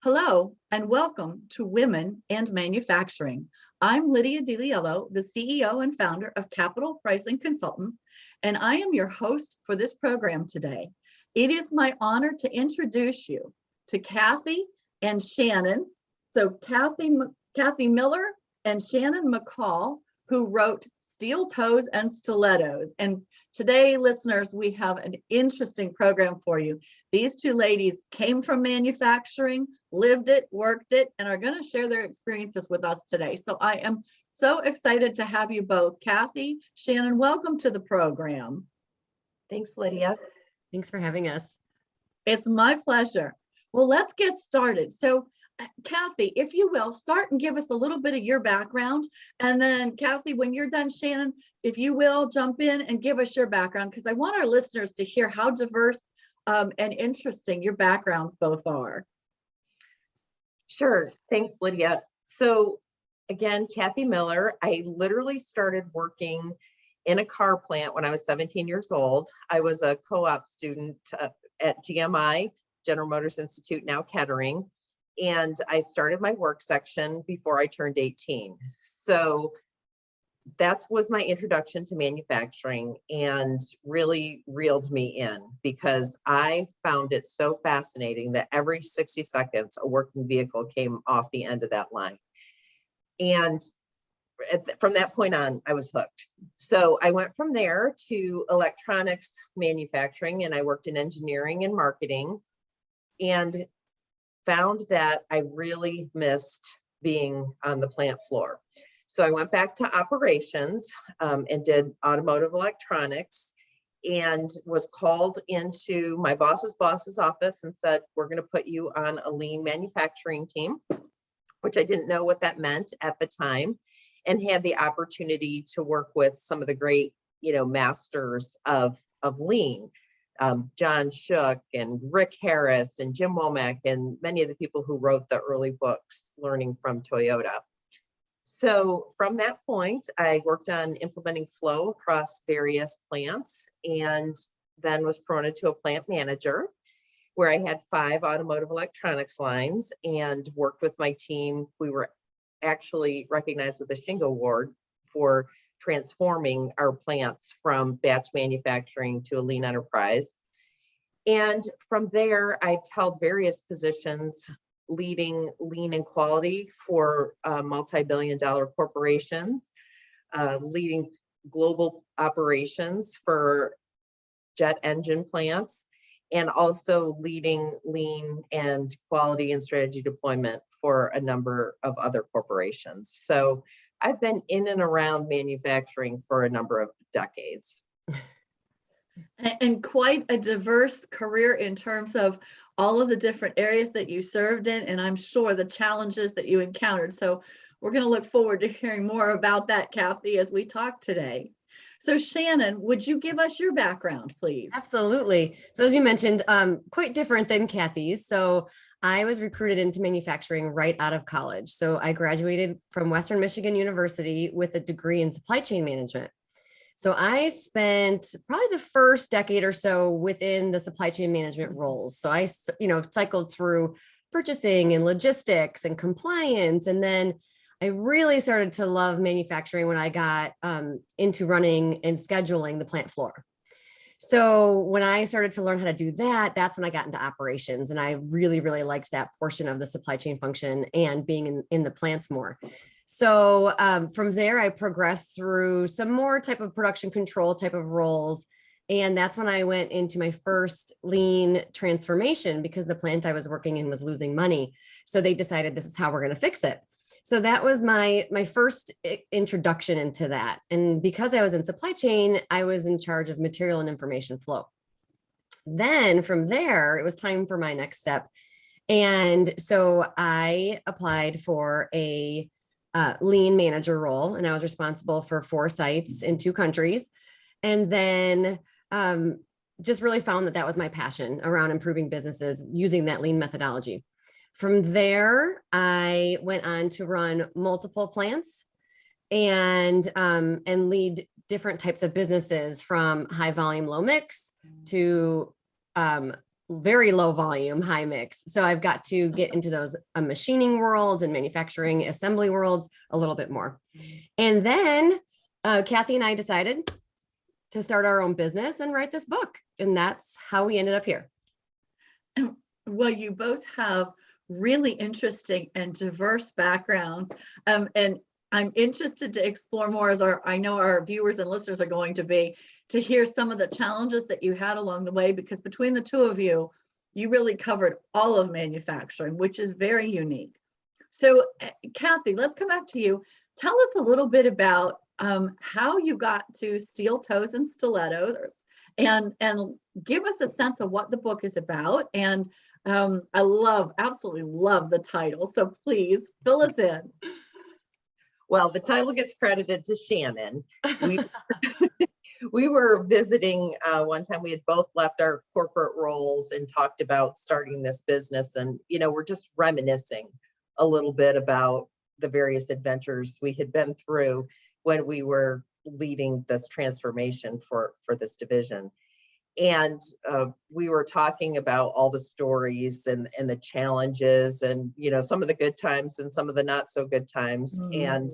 Hello, and welcome to Women and Manufacturing. I'm Lydia DiLiello, the CEO and founder of Capital Pricing Consultants, and I am your host for this program today. It is my honor to introduce you to Kathy and Shannon. So Kathy Miller and Shannon McCall, who wrote Steel Toes and Stilettos. And today, listeners, we have an interesting program for you. These two ladies came from manufacturing, lived it, worked it, and are going to share their experiences with us today. So I am so excited to have you both. Kathy, Shannon, welcome to the program. Thanks, Lydia. Thanks for having us. It's my pleasure. Well, let's get started. So Kathy, if you will, start and give us a little bit of your background. And then Kathy, when you're done, Shannon, if you will, jump in and give us your background, because I want our listeners to hear how diverse and interesting your backgrounds both are. Sure. Thanks, Lydia. So again, Kathy Miller, I literally started working in a car plant when I was 17 years old. I was a co-op student at GMI, General Motors Institute, now Kettering. And I started my work section before I turned 18. So that was my introduction to manufacturing and really reeled me in because I found it so fascinating that every 60 seconds, a working vehicle came off the end of that line. And from that point on, I was hooked. So I went from there to electronics manufacturing, and I worked in engineering and marketing, and found that I really missed being on the plant floor. So I went back to operations and did automotive electronics, and was called into my boss's office and said, we're going to put you on a lean manufacturing team, which I didn't know what that meant at the time, and had the opportunity to work with some of the great, masters of lean. John Shook and Rick Harris and Jim Womack and many of the people who wrote the early books, Learning from Toyota. So from that point, I worked on implementing flow across various plants, and then was promoted to a plant manager where I had 5 automotive electronics lines and worked with my team. We were actually recognized with a Shingo Award for transforming our plants from batch manufacturing to a lean enterprise. And from there, I've held various positions leading lean and quality for multi-billion-dollar corporations, leading global operations for jet engine plants, and also leading lean and quality and strategy deployment for a number of other corporations. So I've been in and around manufacturing for a number of decades. And quite a diverse career in terms of all of the different areas that you served in, and I'm sure the challenges that you encountered. So we're going to look forward to hearing more about that, Kathy, as we talk today. So Shannon, would you give us your background, please? Absolutely. So as you mentioned, quite different than Kathy's. So I was recruited into manufacturing right out of college. So I graduated from Western Michigan University with a degree in supply chain management. So I spent probably the first decade or so within the supply chain management roles. So I, cycled through purchasing and logistics and compliance. And then I really started to love manufacturing when I got into running and scheduling the plant floor. So when I started to learn how to do that, that's when I got into operations. And I really, really liked that portion of the supply chain function and being in the plants more. So from there, I progressed through some more type of production control type of roles. And that's when I went into my first lean transformation because the plant I was working in was losing money. So they decided this is how we're going to fix it. So that was my first introduction into that. And because I was in supply chain, I was in charge of material and information flow. Then from there, it was time for my next step. And so I applied for a lean manager role, and I was responsible for 4 sites in 2 countries. And then just really found that was my passion around improving businesses using that lean methodology. From there, I went on to run multiple plants and lead different types of businesses, from high volume, low mix to very low volume, high mix. So I've got to get into those machining worlds and manufacturing assembly worlds a little bit more. And then Kathy and I decided to start our own business and write this book. And that's how we ended up here. Well, you both have really interesting and diverse backgrounds. And I'm interested to explore more, as I know our viewers and listeners are going to be, to hear some of the challenges that you had along the way, because between the two of you, you really covered all of manufacturing, which is very unique. So Kathy, let's come back to you. Tell us a little bit about how you got to Steel Toes and Stilettos, and give us a sense of what the book is about. And I absolutely love the title. So please fill us in. Well, the title gets credited to Shannon. We were visiting one time. We had both left our corporate roles and talked about starting this business. And, we're just reminiscing a little bit about the various adventures we had been through when we were leading this transformation for this division. And we were talking about all the stories and the challenges and, some of the good times and some of the not so good times. And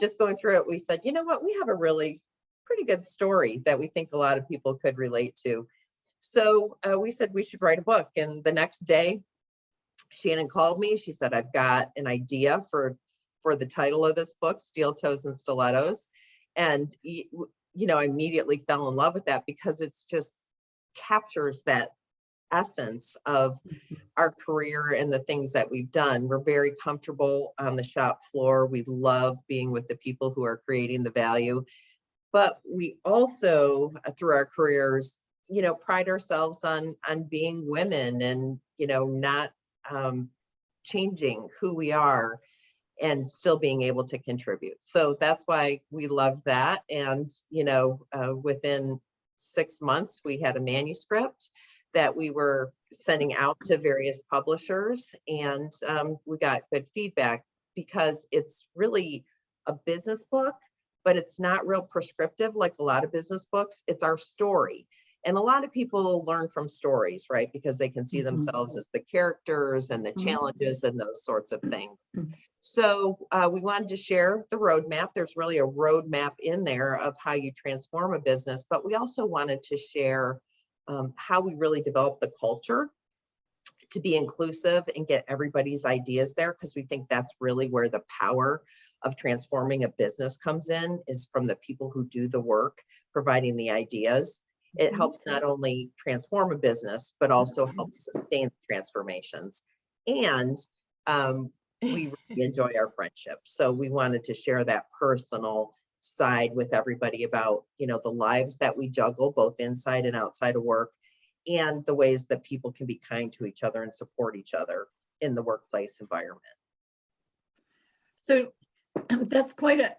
just going through it, we said, you know what, we have a really pretty good story that we think a lot of people could relate to. So we said we should write a book. And the next day, Shannon called me. She said, I've got an idea for the title of this book, Steel Toes and Stilettos. And, I immediately fell in love with that because it's just captures that essence of our career and the things that we've done. We're very comfortable on the shop floor. We love being with the people who are creating the value. But we also, through our careers, pride ourselves on being women and, not changing who we are and still being able to contribute. So that's why we love that. And, within 6 months, we had a manuscript that we were sending out to various publishers, and we got good feedback because it's really a business book, but it's not real prescriptive like a lot of business books. It's our story. And a lot of people learn from stories, right? Because they can see themselves as the characters and the challenges and those sorts of things. So we wanted to share the roadmap. There's really a roadmap in there of how you transform a business, but we also wanted to share how we really develop the culture to be inclusive and get everybody's ideas there, because we think that's really where the power of transforming a business comes in, is from the people who do the work, providing the ideas. It helps not only transform a business, but also helps sustain transformations. And we really enjoy our friendship. So we wanted to share that personal side with everybody about, the lives that we juggle both inside and outside of work, and the ways that people can be kind to each other and support each other in the workplace environment. So that's quite a,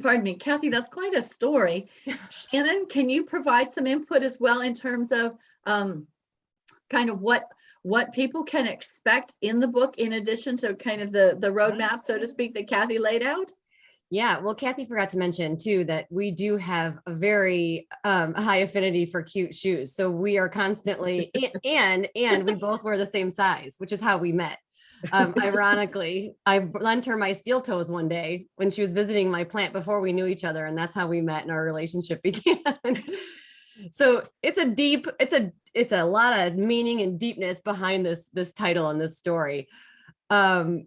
pardon me, Kathy, that's quite a story. Shannon, can you provide some input as well in terms of kind of what people can expect in the book, in addition to kind of the roadmap, so to speak, that Kathy laid out? Yeah, well, Kathy forgot to mention too that we do have a very high affinity for cute shoes. So we are constantly, and we both wear the same size, which is how we met. Ironically, I lent her my steel toes one day when she was visiting my plant before we knew each other, and that's how we met and our relationship began. So it's a lot of meaning and deepness behind this title and this story. So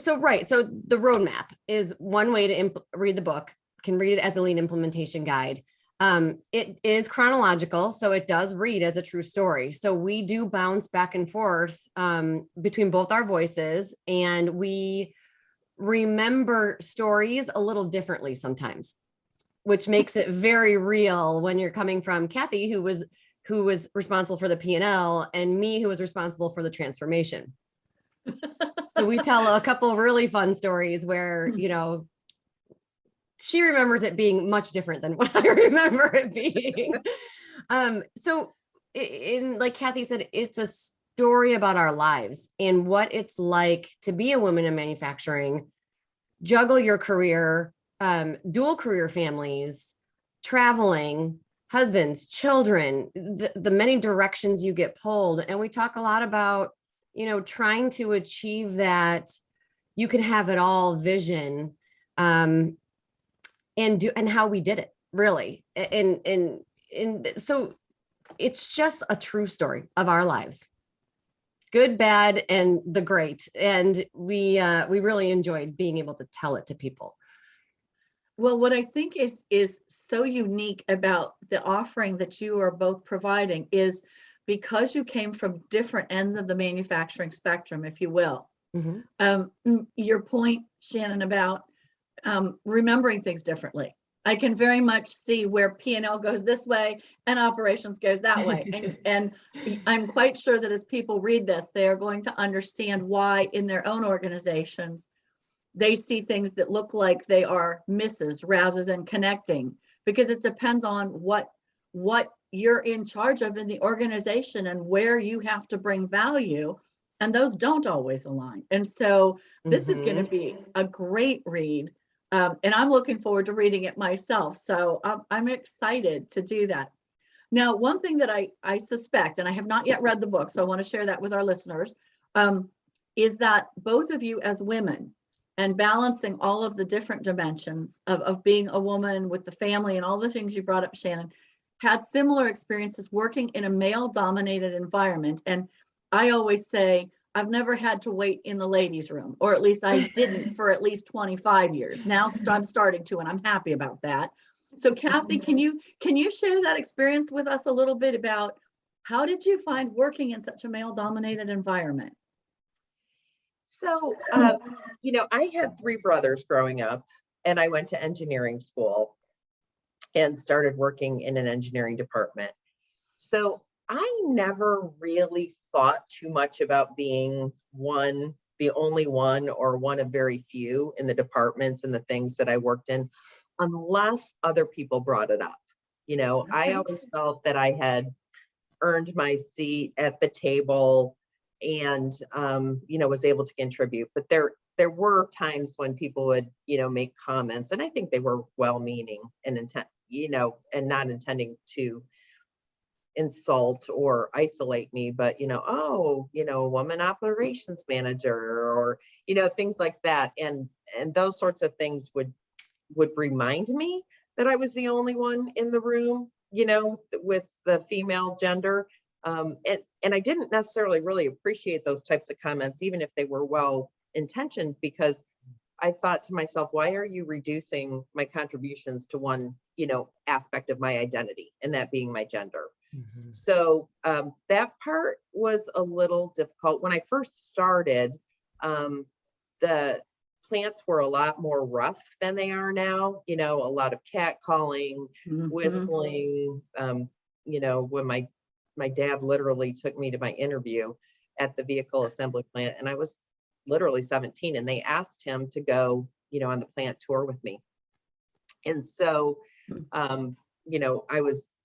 the roadmap is one way to read the book. Can read it as a lean implementation guide. It is chronological, so it does read as a true story. So we do bounce back and forth between both our voices, and we remember stories a little differently sometimes, which makes it very real when you're coming from Kathy, who was responsible for the P&L, and me, who was responsible for the transformation. So we tell a couple of really fun stories where, she remembers it being much different than what I remember it being. So like Kathy said, it's a story about our lives and what it's like to be a woman in manufacturing, juggle your career, dual career families, traveling, husbands, children, the many directions you get pulled. And we talk a lot about, trying to achieve that you can have it all vision, and how we did it really. And so it's just a true story of our lives, good, bad, and the great. And we really enjoyed being able to tell it to people. Well, what I think is so unique about the offering that you are both providing is because you came from different ends of the manufacturing spectrum, if you will. Your point, Shannon, about remembering things differently. I can very much see where P&L goes this way and operations goes that way. And I'm quite sure that as people read this, they are going to understand why in their own organizations, they see things that look like they are misses rather than connecting, because it depends on what you're in charge of in the organization and where you have to bring value. And those don't always align. And so this is going to be a great read. And I'm looking forward to reading it myself. So I'm excited to do that. Now, one thing that I suspect, and I have not yet read the book, so I want to share that with our listeners, is that both of you as women and balancing all of the different dimensions of being a woman with the family and all the things you brought up, Shannon, had similar experiences working in a male-dominated environment. And I always say, I've never had to wait in the ladies' room, or at least I didn't for at least 25 years. Now I'm starting to, and I'm happy about that. So Kathy, can you share that experience with us a little bit about how did you find working in such a male-dominated environment? So, I had 3 brothers growing up, and I went to engineering school and started working in an engineering department. So I never really thought too much about being the only one, or one of very few in the departments and the things that I worked in, unless other people brought it up. I always felt that I had earned my seat at the table and, was able to contribute. But there were times when people would, make comments, and I think they were well-meaning and and not intending to insult or isolate me, but woman operations manager, or things like that, and those sorts of things would remind me that I was the only one in the room, with the female gender, and I didn't necessarily really appreciate those types of comments, even if they were well intentioned, because I thought to myself, why are you reducing my contributions to one aspect of my identity, and that being my gender? So that part was a little difficult. When I first started, the plants were a lot more rough than they are now. A lot of catcalling, whistling. When my dad literally took me to my interview at the vehicle assembly plant, and I was literally 17, and they asked him to go, on the plant tour with me. And so, I was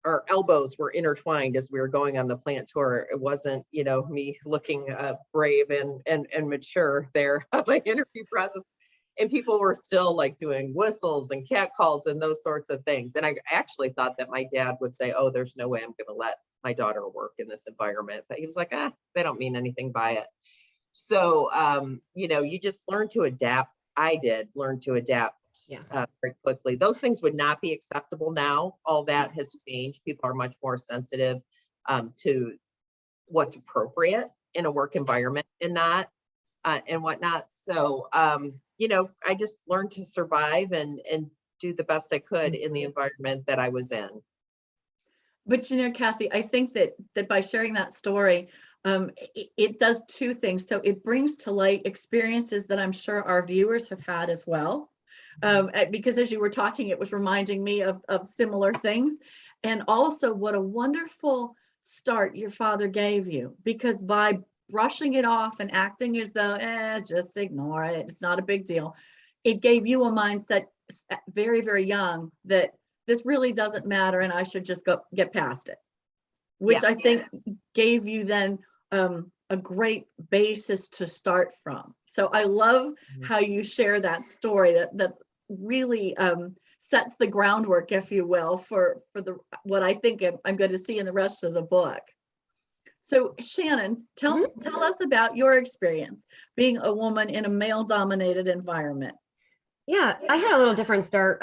our elbows were intertwined as we were going on the plant tour. It wasn't, me looking brave and mature there on my interview process. And people were still like doing whistles and catcalls and those sorts of things. And I actually thought that my dad would say, oh, there's no way I'm going to let my daughter work in this environment. But he was like, they don't mean anything by it. So, you just learn to adapt. I did learn to adapt very quickly. Those things would not be acceptable now. All that has changed. People are much more sensitive to what's appropriate in a work environment and not and whatnot. So, I just learned to survive and do the best I could in the environment that I was in. But Kathy, I think that by sharing that story, it does 2 things. So it brings to light experiences that I'm sure our viewers have had as well. Because as you were talking, it was reminding me of similar things. And also what a wonderful start your father gave you, because by brushing it off and acting as though, just ignore it, it's not a big deal, it gave you a mindset very, very young that this really doesn't matter and I should just get past it, which I think gave you then a great basis to start from. So I love how you share that story. That's really sets the groundwork, if you will, for the what I think I'm going to see in the rest of the book. So Shannon, tell us about your experience being a woman in a male-dominated environment. Yeah, I had a little different start.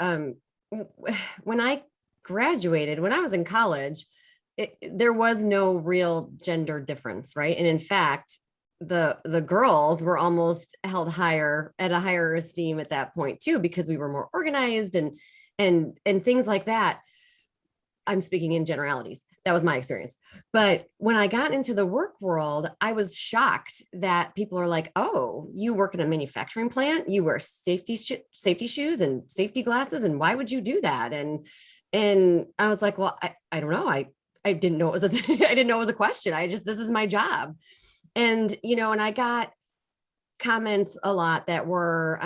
When I graduated, when I was in college, there was no real gender difference, right? And in fact, the girls were almost held higher at a higher esteem at that point too, because we were more organized and things like that. I'm speaking in generalities. That was my experience. But when I got into the work world, I was shocked that people are like, "Oh, you work in a manufacturing plant, you wear safety shoes and safety glasses, and why would you do that?" And I was like, "Well, I don't know. I didn't know it was a I didn't know it was a question. This is my job." And and I got comments a lot that were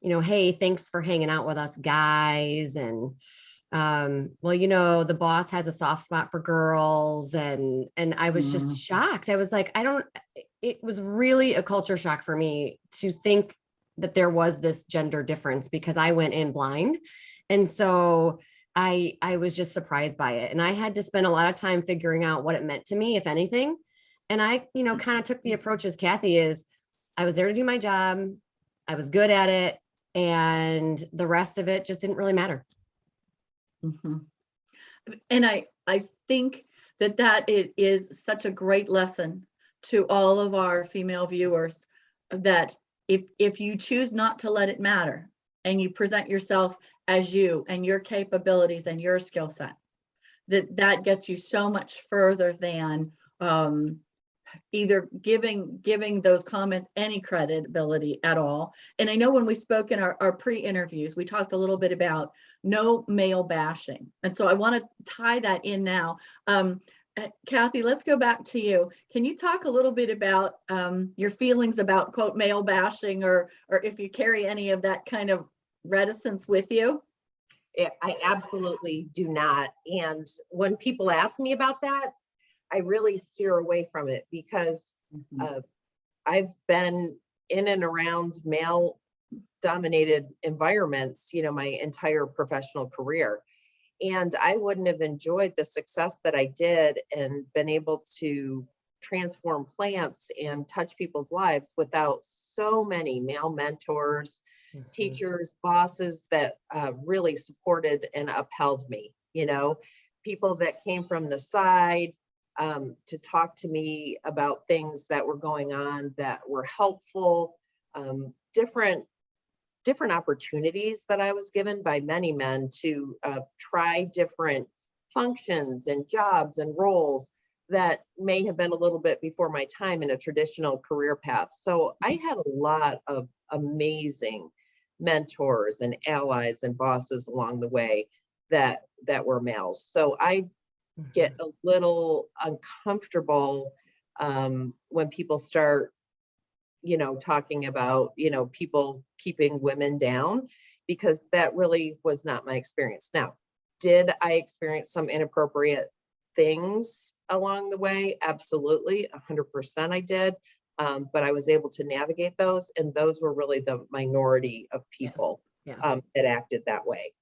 "Hey, thanks for hanging out with us guys," and well, the boss has a soft spot for girls, and I was just shocked. I was like, it was really a culture shock for me to think that there was this gender difference, because I went in blind. And so I was just surprised by it. And I had to spend a lot of time figuring out what it meant to me, if anything. And I, kind of took the approach as Kathy is. I was there to do my job. I was good at it. And the rest of it just didn't really matter. Mm-hmm. And I think that it is such a great lesson to all of our female viewers, that if you choose not to let it matter and you present yourself as you and your capabilities and your skill set, that gets you so much further than either giving those comments any credibility at all. And I know when we spoke in our pre-interviews, we talked a little bit about no male bashing. And so I want to tie that in now. Kathy, let's go back to you. Can you talk a little bit about your feelings about, quote, male bashing, or if you carry any of that kind of reticence with you? I absolutely do not. And when people ask me about that, I really steer away from it, because I've been in and around male dominated environments, my entire professional career. And I wouldn't have enjoyed the success that I did and been able to transform plants and touch people's lives without so many male mentors, teachers, bosses that really supported and upheld me, people that came from the side to talk to me about things that were going on that were helpful, different opportunities that I was given by many men to try different functions and jobs and roles that may have been a little bit before my time in a traditional career path. So I had a lot of amazing mentors and allies and bosses along the way that were males. So I get a little uncomfortable when people start talking about people keeping women down, because that really was not my experience. Now, did I experience some inappropriate things along the way? Absolutely, 100% I did. But I was able to navigate those, and those were really the minority of people that acted that way.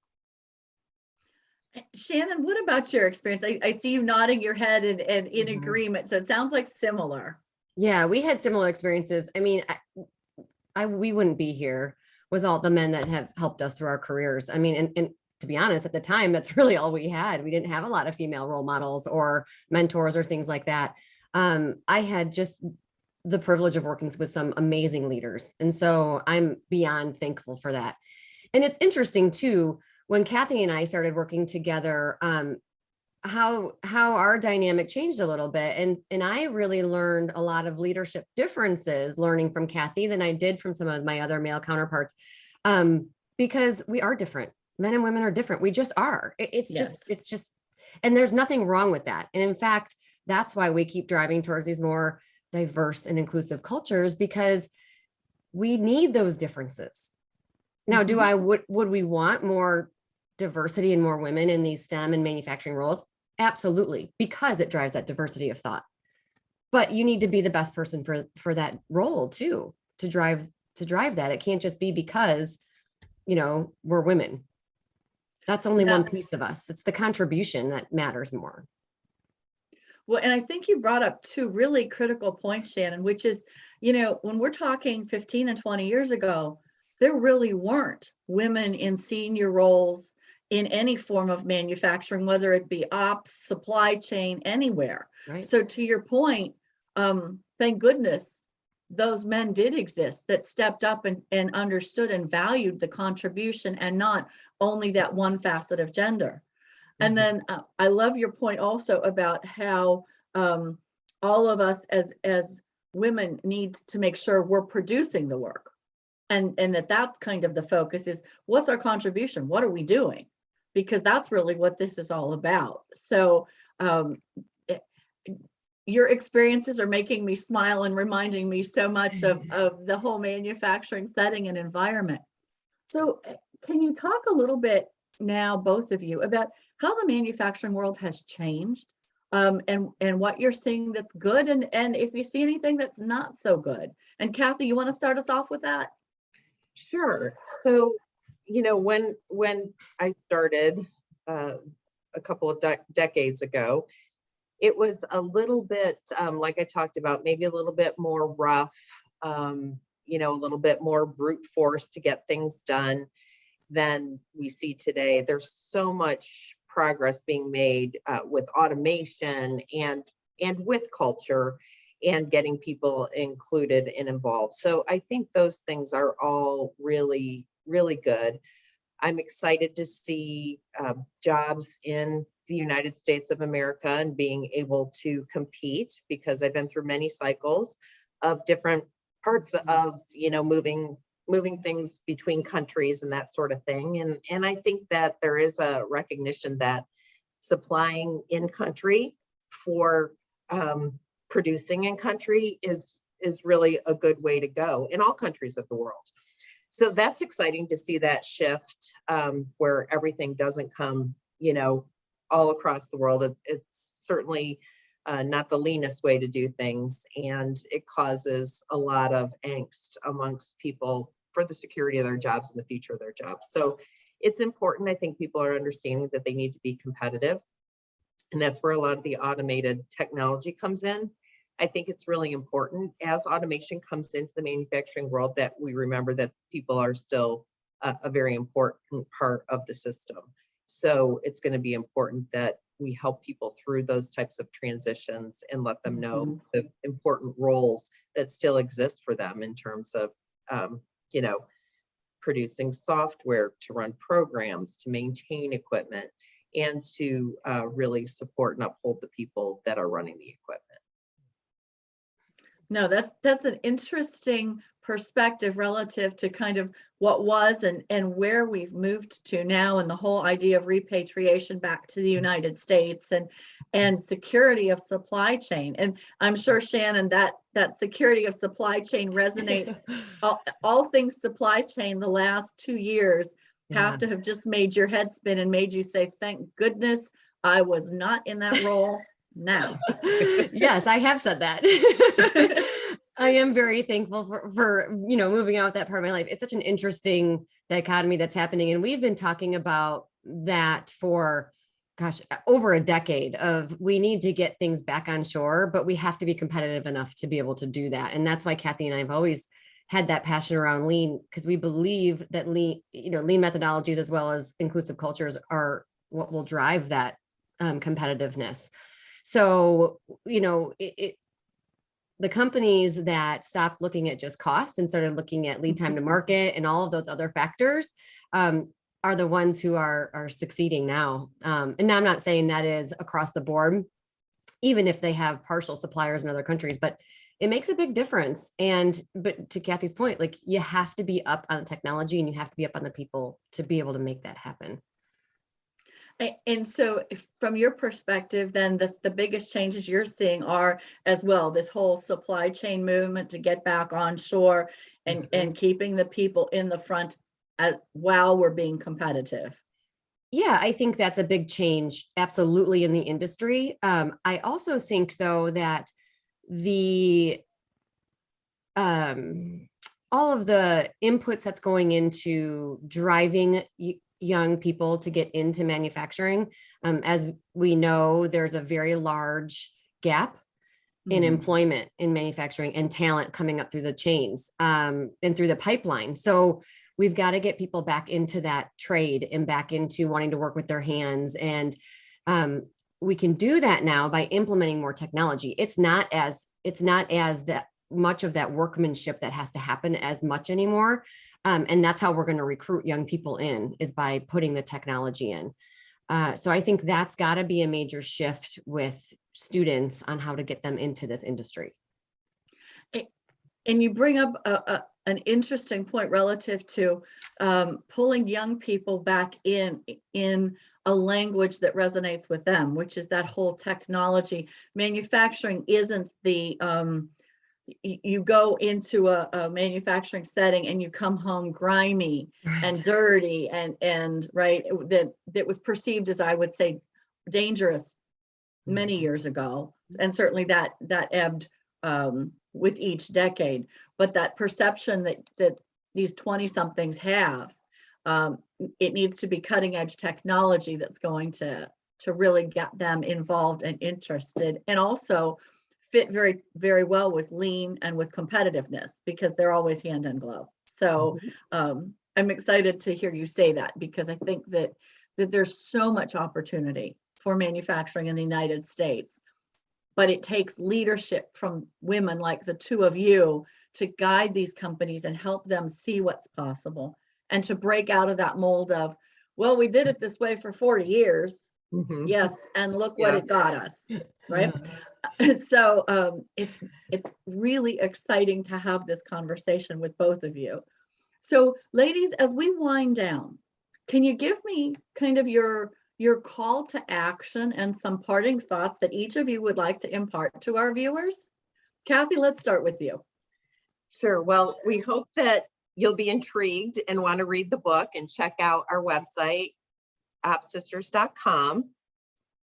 Shannon, what about your experience? I see you nodding your head and in agreement. So it sounds like similar. Yeah, we had similar experiences. I mean, we wouldn't be here with all the men that have helped us through our careers. I mean, and to be honest, at the time, that's really all we had. We didn't have a lot of female role models or mentors or things like that. I had just the privilege of working with some amazing leaders. And so I'm beyond thankful for that. And it's interesting too, when Kathy and I started working together, how our dynamic changed a little bit. And I really learned a lot of leadership differences learning from Kathy than I did from some of my other male counterparts, because we are different. Men and women are different. We just are. It's just, and there's nothing wrong with that. And in fact, that's why we keep driving towards these more diverse and inclusive cultures, because we need those differences. Now, would we want more diversity and more women in these STEM and manufacturing roles? Absolutely, because it drives that diversity of thought. But you need to be the best person for that role too, to drive that. It can't just be because, we're women. That's only Now- one piece of us. It's the contribution that matters more. Well, and I think you brought up two really critical points, Shannon, which is, when we're talking 15 and 20 years ago, there really weren't women in senior roles in any form of manufacturing, whether it be ops, supply chain, anywhere. Right. So to your point, thank goodness those men did exist that stepped up and understood and valued the contribution and not only that one facet of gender. And then I love your point also about how all of us as women need to make sure we're producing the work, and that's kind of the focus is what's our contribution? What are we doing? Because that's really what this is all about. So your experiences are making me smile and reminding me so much of the whole manufacturing setting and environment. So can you talk a little bit now, both of you, about how the manufacturing world has changed, and what you're seeing that's good, and if you see anything that's not so good? And Kathy, you want to start us off with that? Sure. So, when I started a couple of decades ago, it was a little bit, like I talked about, maybe a little bit more rough, a little bit more brute force to get things done than we see today. There's so much progress being made with automation and with culture and getting people included and involved. So I think those things are all really, really good. I'm excited to see jobs in the United States of America and being able to compete, because I've been through many cycles of different parts of, moving things between countries and that sort of thing. And I think that there is a recognition that supplying in country for producing in country is really a good way to go in all countries of the world. So that's exciting to see that shift, where everything doesn't come, all across the world. It's certainly not the leanest way to do things, and it causes a lot of angst amongst people for the security of their jobs and the future of their jobs. So it's important. I think people are understanding that they need to be competitive, and that's where a lot of the automated technology comes in. I think it's really important as automation comes into the manufacturing world that we remember that people are still a very important part of the system. So it's going to be important that we help people through those types of transitions and let them know the important roles that still exist for them in terms of, producing software to run programs, to maintain equipment, and to really support and uphold the people that are running the equipment. No, that's an interesting perspective relative to kind of what was and where we've moved to now, and the whole idea of repatriation back to the United States and security of supply chain. And I'm sure, Shannon, that security of supply chain resonates. all things supply chain the last 2 years have to have just made your head spin and made you say, thank goodness I was not in that role now. Yes, I have said that. I am very thankful for moving out that part of my life. It's such an interesting dichotomy that's happening. And we've been talking about that for, over a decade of we need to get things back on shore, but we have to be competitive enough to be able to do that. And that's why Kathy and I have always had that passion around lean, because we believe that lean methodologies as well as inclusive cultures are what will drive that competitiveness. So, the companies that stopped looking at just cost and started looking at lead time to market and all of those other factors are the ones who are succeeding now. And now I'm not saying that is across the board, even if they have partial suppliers in other countries, but it makes a big difference. But to Kathy's point, like, you have to be up on the technology and you have to be up on the people to be able to make that happen. And so from your perspective, then the biggest changes you're seeing are as well, this whole supply chain movement to get back on shore and keeping the people in the front while we're being competitive. Yeah, I think that's a big change, absolutely, in the industry. I also think, though, that all of the inputs that's going into driving young people to get into manufacturing. As we know, there's a very large gap in employment in manufacturing and talent coming up through the chains and through the pipeline. So we've got to get people back into that trade and back into wanting to work with their hands. And we can do that now by implementing more technology. It's not as that much of that workmanship that has to happen as much anymore. And that's how we're going to recruit young people in, is by putting the technology in. So I think that's got to be a major shift with students on how to get them into this industry. And you bring up an interesting point relative to pulling young people back in a language that resonates with them, which is that whole technology. Manufacturing isn't the, you go into a manufacturing setting and you come home grimy and dirty and right, that was perceived as, I would say, dangerous many years ago. And certainly that ebbed with each decade, but that perception that these 20 somethings have, it needs to be cutting edge technology that's going to really get them involved and interested, and also fit very, very well with lean and with competitiveness, because they're always hand in glove. So I'm excited to hear you say that, because I think that there's so much opportunity for manufacturing in the United States, but it takes leadership from women like the two of you to guide these companies and help them see what's possible, and to break out of that mold of, well, we did it this way for 40 years. Yes, and look what it got us, right? So it's really exciting to have this conversation with both of you. So ladies, as we wind down, can you give me kind of your call to action and some parting thoughts that each of you would like to impart to our viewers? Kathy, let's start with you. Sure. Well, we hope that you'll be intrigued and want to read the book and check out our website, opsisters.com.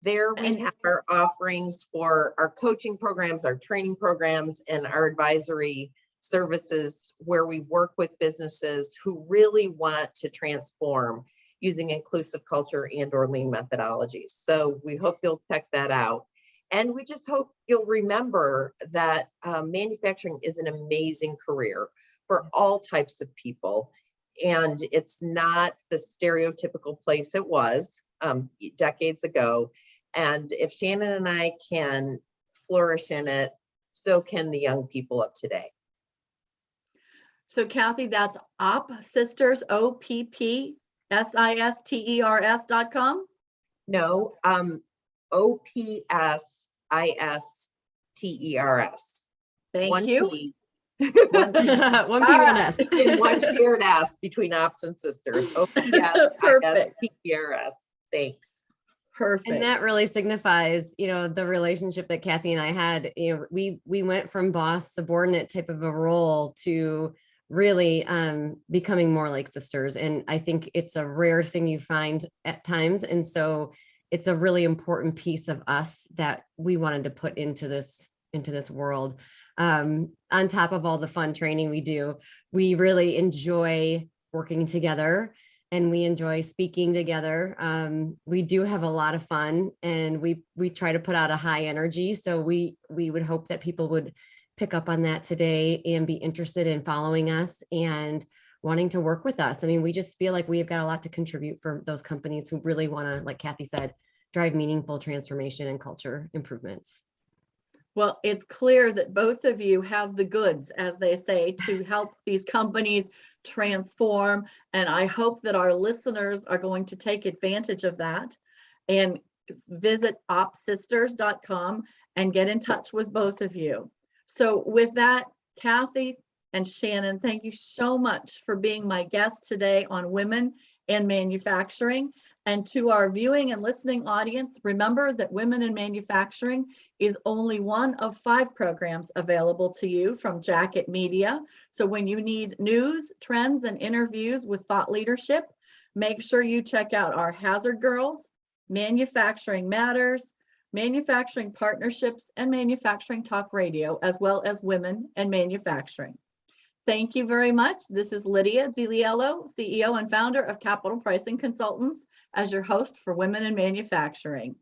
There we have our offerings for our coaching programs, our training programs, and our advisory services, where we work with businesses who really want to transform using inclusive culture and or lean methodologies. So we hope you'll check that out. And we just hope you'll remember that manufacturing is an amazing career for all types of people. And it's not the stereotypical place it was decades ago. And if Shannon and I can flourish in it, so can the young people of today. So Kathy, that's OppSisters, OppSisters.com? No, OppSisters. Thank you. P. One P, one S. In one shared S between Ops and Sisters. OppSisters. Thanks. Perfect. And that really signifies, the relationship that Kathy and I had. We went from boss subordinate type of a role to really becoming more like sisters. And I think it's a rare thing you find at times. And so it's a really important piece of us that we wanted to put into this world. On top of all the fun training we do, we really enjoy working together. And we enjoy speaking together. We do have a lot of fun, and we try to put out a high energy. So we would hope that people would pick up on that today and be interested in following us and wanting to work with us. I mean, we just feel like we've got a lot to contribute for those companies who really want to, like Kathy said, drive meaningful transformation and culture improvements. Well, it's clear that both of you have the goods, as they say, to help these companies transform. And I hope that our listeners are going to take advantage of that and visit OppSisters.com and get in touch with both of you. So with that, Kathy and Shannon, thank you so much for being my guest today on Women in Manufacturing. And to our viewing and listening audience, remember that Women in Manufacturing is only one of 5 programs available to you from Jacket Media. So when you need news, trends, and interviews with thought leadership, make sure you check out our Hazard Girls, Manufacturing Matters, Manufacturing Partnerships, and Manufacturing Talk Radio, as well as Women in Manufacturing. Thank you very much. This is Lydia DiLiello, CEO and founder of Capital Pricing Consultants, as your host for Women in Manufacturing.